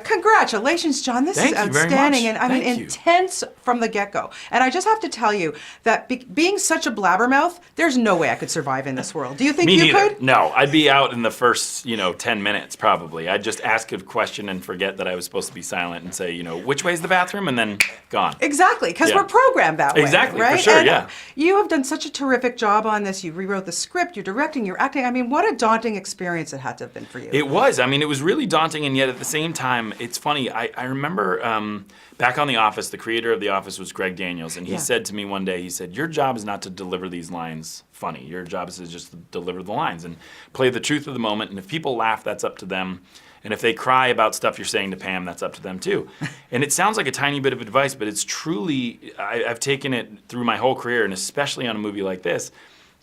Congratulations, John. This is outstanding, and I mean intense from the get-go. And I just have to tell you that being such a blabbermouth, there's no way I could survive in this world. Do you think Me you neither. could? No, I'd be out in the first 10 minutes probably. I'd just ask a question and forget that I was supposed to be silent and say, which way's the bathroom, and then gone. Exactly, because we're programmed that way. Exactly, right? for sure, and yeah. You have done such a terrific job on this. You rewrote the script, you're directing, you're acting. I mean, what a daunting experience it had to have been for you. It was. I mean, it was really daunting, and yet at the same time, it's funny. I remember back on The Office, the creator of The Office was Greg Daniels, and he said to me one day, he said, your job is not to deliver these lines funny. Your job is to just deliver the lines and play the truth of the moment, and if people laugh, that's up to them. And if they cry about stuff you're saying to Pam, that's up to them too. And it sounds like a tiny bit of advice, but it's truly, I've taken it through my whole career, and especially on a movie like this.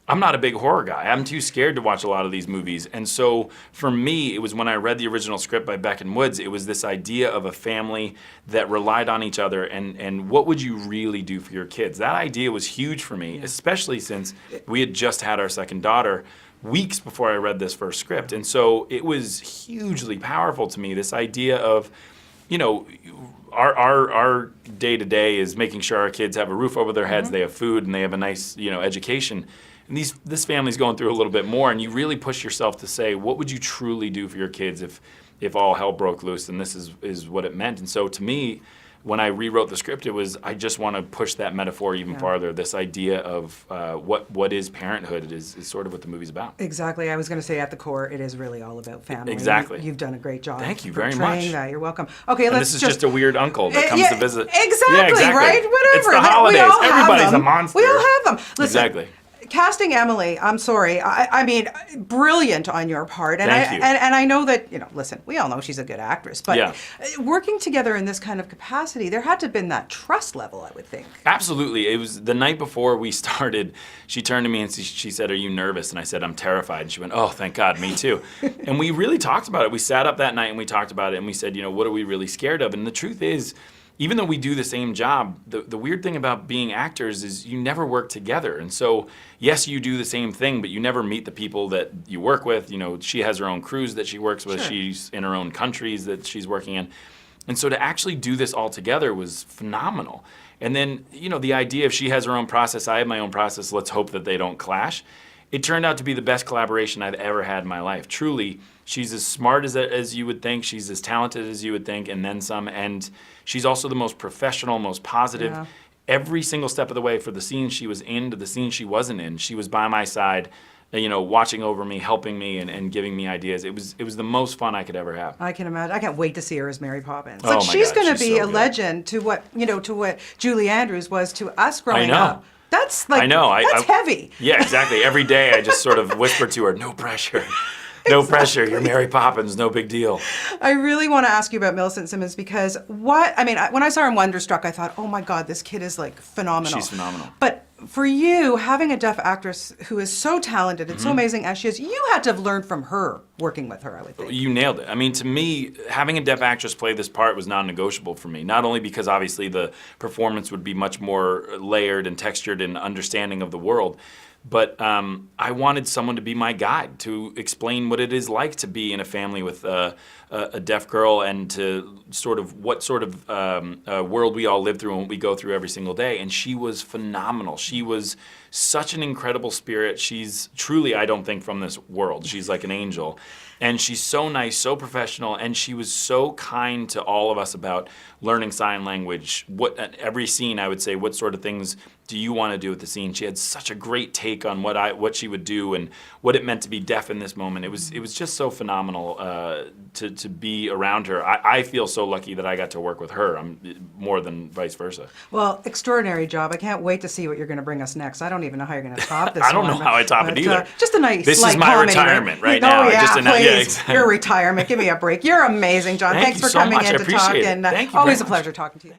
I'm not a big horror guy. I'm too scared to watch a lot of these movies. And so for me, it was when I read the original script by Beck and Woods, it was this idea of a family that relied on each other, and what would you really do for your kids? That idea was huge for me, especially since we had just had our second daughter weeks before I read this first script. And so it was hugely powerful to me, this idea of, our day-to-day is making sure our kids have a roof over their heads, they have food, and they have a nice, education. And this family's going through a little bit more, and you really push yourself to say, what would you truly do for your kids if all hell broke loose? And this is what it meant. And so to me, when I rewrote the script, it was, I just want to push that metaphor even farther. This idea of what is parenthood is sort of what the movie's about. Exactly. I was going to say at the core, it is really all about family. Exactly. You've done a great job. Thank you very much. That. You're welcome. Okay, and this is just a weird uncle that comes to visit. Exactly, yeah, exactly. Right? Whatever. It's the holidays. Everybody's a monster. We all have them. Listen, exactly. Casting Emily, I'm sorry. I mean, brilliant on your part. And Thank you. And I know that, listen, we all know she's a good actress, but working together in this kind of capacity, there had to have been that trust level, I would think. Absolutely. It was the night before we started, she turned to me and she said, are you nervous? And I said, I'm terrified. And she went, oh, thank God, me too. And we really talked about it. We sat up that night and we talked about it and we said, what are we really scared of? And the truth is, even though we do the same job, the weird thing about being actors is you never work together. And so, yes, you do the same thing, but you never meet the people that you work with. She has her own crews that she works with. Sure. She's in her own countries that she's working in. And so to actually do this all together was phenomenal. And then, the idea of she has her own process, I have my own process, let's hope that they don't clash. It turned out to be the best collaboration I've ever had in my life. Truly, she's as smart as you would think. She's as talented as you would think, and then some. And she's also the most professional, most positive. Yeah. Every single step of the way, for the scene she was in to the scene she wasn't in, she was by my side, watching over me, helping me, and giving me ideas. It was the most fun I could ever have. I can imagine. I can't wait to see her as Mary Poppins. Oh, she's going to be so a legend to what Julie Andrews was to us growing up. That's I know. That's heavy. Yeah, exactly. Every day I just sort of whisper to her, no pressure. No pressure. You're Mary Poppins. No big deal. I really want to ask you about Millicent Simmonds because when I saw her in Wonderstruck, I thought, oh my God, this kid is phenomenal. She's phenomenal. But for you, having a deaf actress who is so talented and so amazing as she is, you had to have learned from her, working with her, I would think. You nailed it. I mean, to me, having a deaf actress play this part was non-negotiable for me. Not only because obviously the performance would be much more layered and textured and understanding of the world, but I wanted someone to be my guide, to explain what it is like to be in a family with a deaf girl and to what sort of world we all live through and what we go through every single day. And she was phenomenal. She was such an incredible spirit. She's truly, I don't think, from this world. She's like an angel. And she's so nice, so professional, and she was so kind to all of us about learning sign language. Every scene, I would say, what sort of things do you want to do with the scene? She had such a great take on what she would do and what it meant to be deaf in this moment. It was just so phenomenal to be around her. I feel so lucky that I got to work with her, more than vice versa. Well, extraordinary job. I can't wait to see what you're going to bring us next. I don't even know how you're going to top this. I don't know how I top it either. Just a nice This is my comedy, retirement right Oh, now. yeah, please. Yeah, exactly. Your retirement. Give me a break. You're amazing, John. Thank Thanks you for so coming much. in I to appreciate talk. it. And Thank you always very a pleasure talking to you.